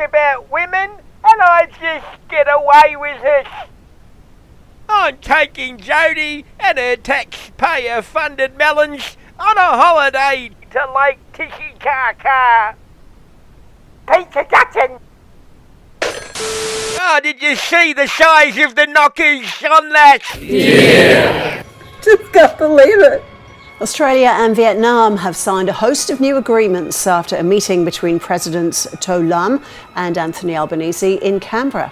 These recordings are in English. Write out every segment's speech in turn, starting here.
about women and I just get away with it. I'm taking Jodie and her taxpayer-funded melons on a holiday to Lake Titicaca. Peter Jackson! Oh, did you see the size of the knockers on that? Yeah! Just can't believe it. Australia and Vietnam have signed a host of new agreements after a meeting between Presidents To Lam and Anthony Albanese in Canberra.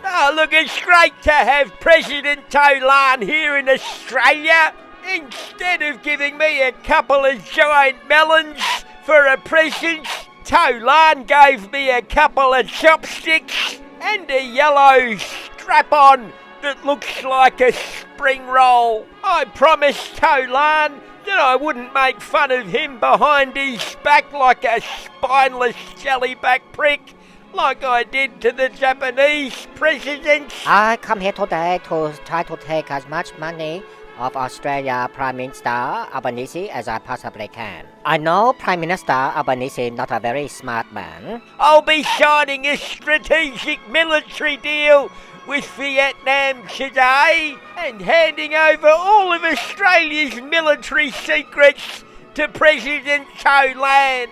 Oh, look, it's great to have President To Lam here in Australia. Instead of giving me a couple of giant melons for a present, To Lam gave me a couple of chopsticks and a yellow strap-on that looks like a spring roll. I promised To Lam that I wouldn't make fun of him behind his back like a spineless jellyback prick, like I did to the Japanese president. I come here today to try to take as much money of Australia Prime Minister Albanese as I possibly can. I know Prime Minister Albanese not a very smart man. I'll be signing a strategic military deal with Vietnam today and handing over all of Australia's military secrets to President To Lam.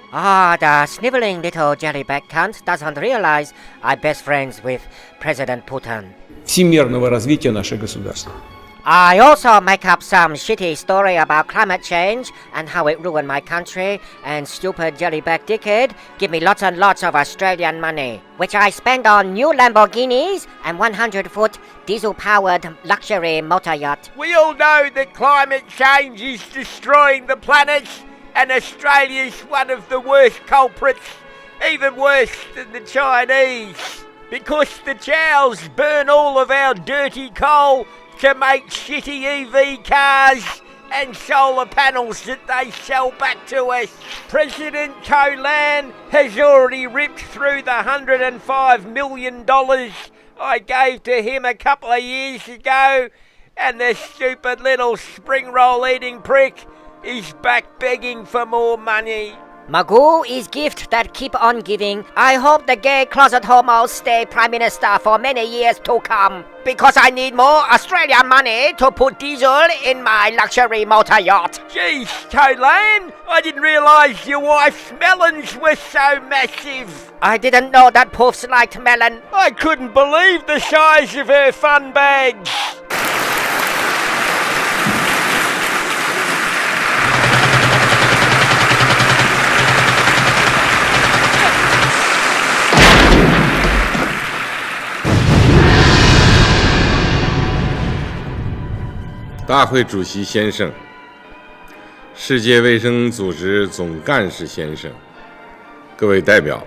The snivelling little jellyback cunt doesn't realize I'm best friends with President Putin. Всемирного развития наших государств. I also make up some shitty story about climate change and how it ruined my country, and stupid jellyback dickhead give me lots and lots of Australian money, which I spend on new Lamborghinis and 100-foot diesel-powered luxury motor yacht. We all know that climate change is destroying the planet, and Australia's one of the worst culprits, even worse than the Chinese, because the Chows burn all of our dirty coal to make shitty EV cars and solar panels that they sell back to us. President To Lam has already ripped through the $105 million I gave to him a couple of years ago, and the stupid little spring roll eating prick is back begging for more money. Magoo is gift that keep on giving. I hope the gay closet homos stay Prime Minister for many years to come, because I need more Australian money to put diesel in my luxury motor yacht. Geez, To Lam, I didn't realise your wife's melons were so massive. I didn't know that poofs liked melon. I couldn't believe the size of her fun bags.大会主席先生，世界卫生组织总干事先生，各位代表。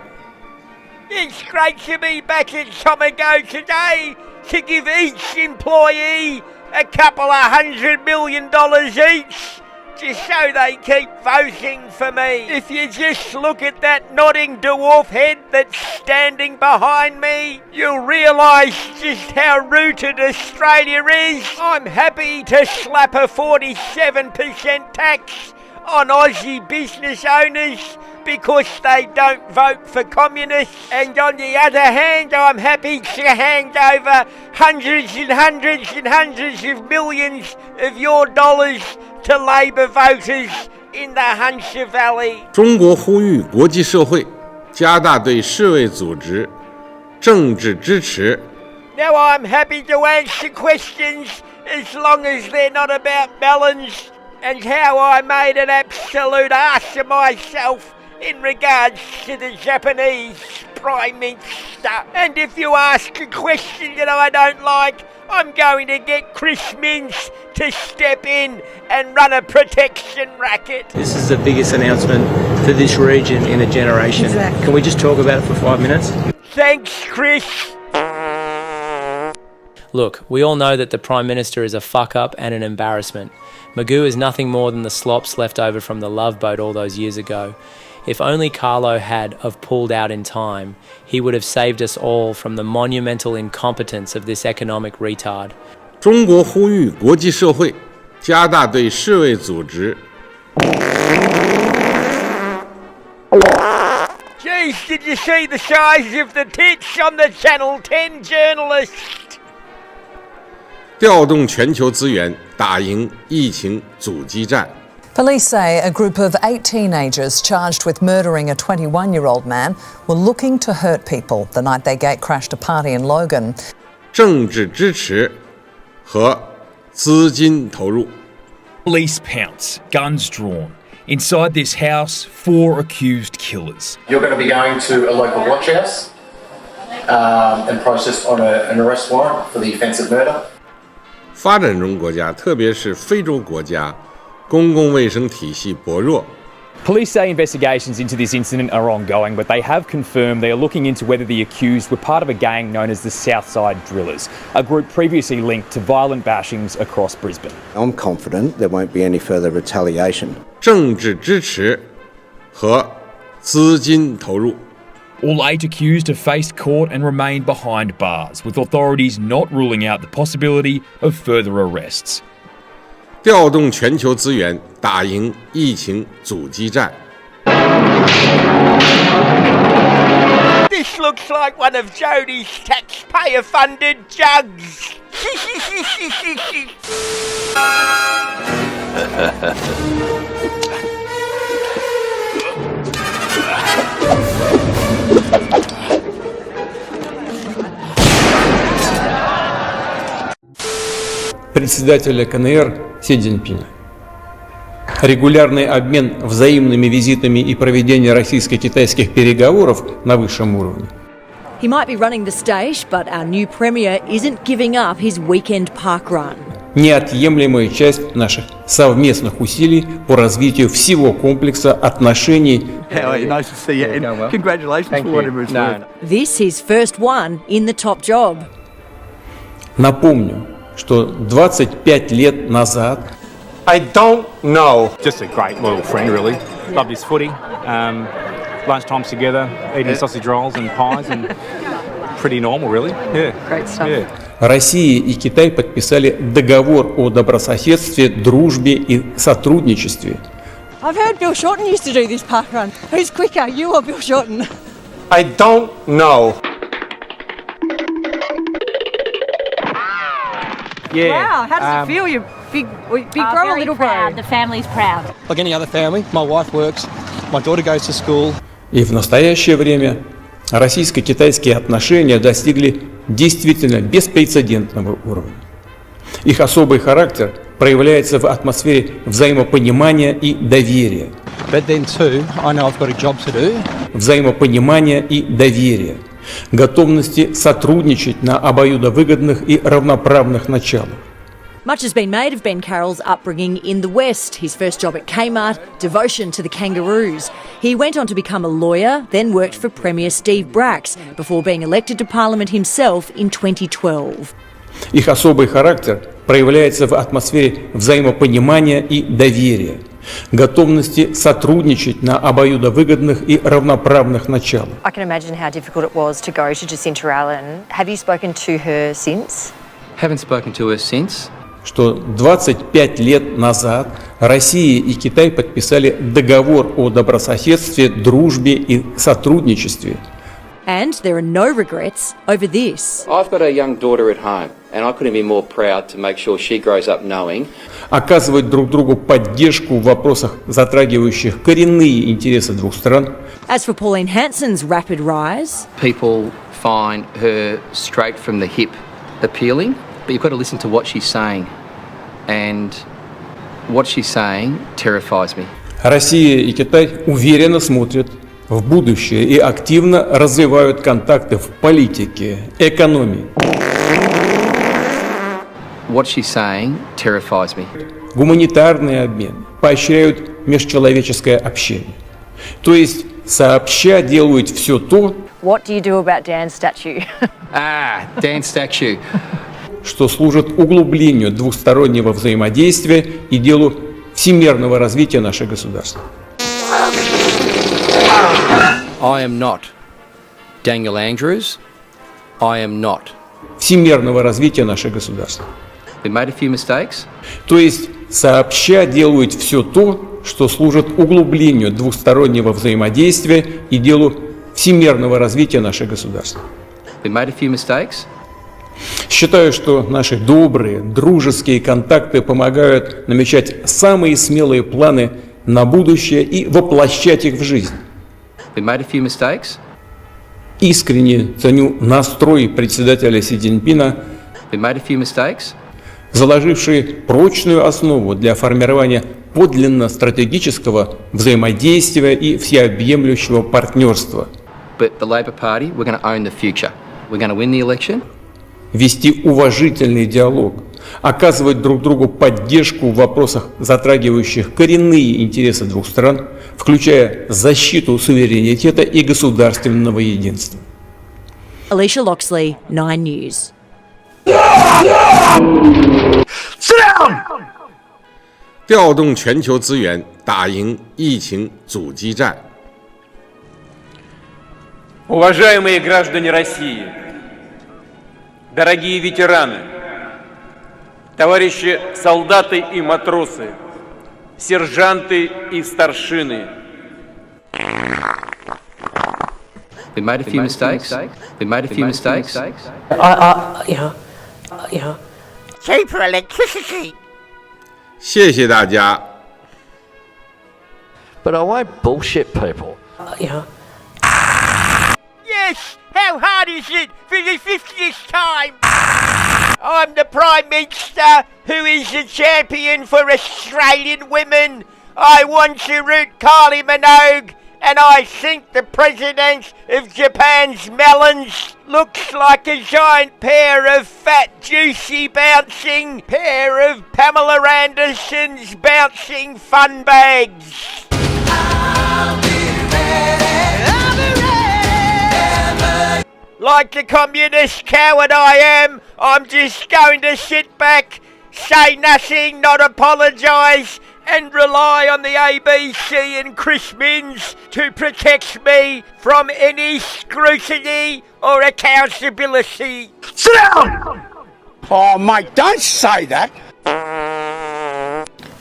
It's great to be back at Magoo today to give each employee a couple of $100 million each, just so they keep voting for me. If you just look at that nodding dwarf head that's standing behind me, you'll realise just how rooted Australia is. I'm happy to slap a 47% tax on Aussie business owners because they don't vote for communists, and on the other hand, I'm happy to hand over hundreds and hundreds and hundreds of millions of your dollars to Labour voters in the Hunter Valley. 中国呼吁国际社会加大对世卫组织政治支持。 Now I'm happy to answer questions as long as they're not about melons and how I made an absolute ass of myself in regards to the Japanese Prime Minister. And if you ask a question that I don't like, I'm going to get Chris Minns to step in and run a protection racket. This is the biggest announcement for this region in a generation. Exactly. Can we just talk about it for 5 minutes? Thanks, Chris. Look, we all know that the Prime Minister is a fuck-up and an embarrassment. Magoo is nothing more than the slops left over from the Love Boat all those years ago. If only Carlo had have pulled out in time, he would have saved us all from the monumental incompetence of this economic retard. 中国呼吁国际社会加大对世卫组织。Gee, Albanese, did you see the size of the tits on the Channel 10 journalist? 调动全球资源打赢疫情阻击战。 Police say a group of 8 teenagers charged with murdering a 21-year-old man were looking to hurt people the night they gatecrashed a party in Logan. 政治支持和资金投入。 Police pounce, guns drawn. Inside this house, 4 accused killers. You're going to be going to a local watch house and processed on an arrest warrant for the offence of murder. 发展中国家，特别是非洲国家，公共卫生体系薄弱。 Police say investigations into this incident are ongoing, but they have confirmed they are looking into whether the accused were part of a gang known as the Southside Drillers, a group previously linked to violent bashings across Brisbane. I'm confident there won't be any further retaliation. 政治支持和资金投入。 All 8 accused have faced court and remained behind bars, with authorities not ruling out the possibility of further arrests. 调动全球资源打赢疫情阻击战。 This looks like one of Jodie's taxpayer-funded jugs. Председателя КНР Си Цзиньпиня. Регулярный обмен взаимными визитами и проведение российско-китайских переговоров на высшем уровне. He might be running the state, but our new premier isn't giving up his weekend park run. Неотъемлемая часть наших совместных усилий по развитию всего комплекса отношений. Nice to see you. And congratulations for whatever it's worth. This is first one in the top job. Напомню, что 25 лет назад I don't know. Just a great little friend, really. Loved his footy. Lunchtimes together, eating sausage rolls and pies, and pretty normal, really. Yeah. Great stuff. Yeah. Россия и Китай подписали договор о добрососедстве, дружбе и сотрудничестве. I've heard Bill Shorten used to do this park run. Who's quicker, you or Bill Shorten? I don't know. Yeah. Wow, how does it feel? You're big bro, little proud. bro. The family's proud. Like any other family, my wife works, my daughter goes to school. И в настоящее время российско-китайские отношения достигли действительно беспрецедентного уровня. Их особый характер проявляется в атмосфере взаимопонимания и доверия. But then too, I know I've got a job to do. Взаимопонимания и доверия. Готовности сотрудничать на обоюдовыгодных и равноправных началах. Much has been made of Ben Carroll's upbringing in the West, his first job at Kmart, devotion to the Kangaroos. He went on to become a lawyer, then worked for Premier Steve Bracks, before being elected to Parliament himself in 2012. Их особый характер проявляется в атмосфере взаимопонимания и доверия. Готовности сотрудничать на обоюдовыгодных и равноправных началах. I can imagine how difficult it was to go to Jacinta Allen. Have you spoken to her since? Haven't spoken to her since. Что 25 лет назад Россия и Китай подписали договор о добрососедстве, дружбе и сотрудничестве. And there are no regrets over this. I've got a young daughter at home, and I couldn't be more proud to make sure she grows up knowing. Оказывать друг другу поддержку в вопросах, затрагивающих коренные интересы двух стран. As for Pauline Hanson's rapid rise, People find her straight from the hip appealing, but you've got to listen to what she's saying. And what she's saying terrifies me. Россия и Китай уверенно смотрят в будущее и активно развивают контакты в политике, экономии. What she's saying terrifies me. Гуманитарный обмен, поощряют межчеловеческое общение. То есть сообща делают все то, What do you do about Dan's statue? Dan's statue. что служит углублению двустороннего взаимодействия и делу всемирного развития наших государств. I am not Daniel Andrews. I am not. Всемирного развития наших государств. We made a few mistakes. То есть сообща делают все то, что служит углублению двустороннего взаимодействия и делу всемирного развития наших государств. We made a few mistakes. Считаю, что наши добрые, дружеские контакты помогают намечать самые смелые планы на будущее и воплощать их в жизнь. We made a few mistakes. Искренне ценю настрой председателя Си Цзиньпина, We made a few mistakes. заложивший прочную основу для формирования подлинно стратегического взаимодействия и всеобъемлющего партнерства. But the Labor Party, we're going to own the future. We're going to win the election. Вести уважительный диалог, оказывать друг другу поддержку в вопросах, затрагивающих коренные интересы двух стран, включая защиту суверенитета и государственного единства. Alicia Loxley, 9 News. Sit down! 调动全球资源，打赢疫情阻击战。Уважаемые граждане России, дорогие ветераны, товарищи солдаты и матросы, сержанты и старшины. We made a few mistakes. We made a few mistakes. Cheaper electricity. 谢谢大家。 But I won't bullshit people. Yes, how hard is it for the 50th time? I'm the Prime Minister who is the champion for Australian women. I want to root Kylie Minogue, and I think the President of Japan's melons looks like a giant pair of fat, juicy, bouncing pair of Pamela Anderson's bouncing fun bags. Like the communist coward I am, I'm just going to sit back, say nothing, not apologise, and rely on the ABC and Chris Minns to protect me from any scrutiny or accountability. Sit down! Oh, mate, don't say that.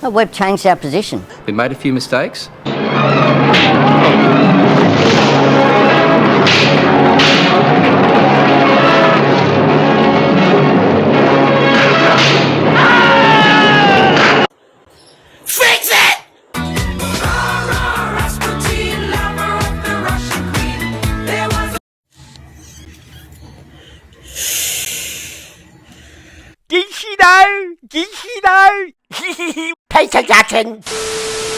Well, we've changed our position. We made a few mistakes. Fix it! Did she know? Did she know? Peter Jackson.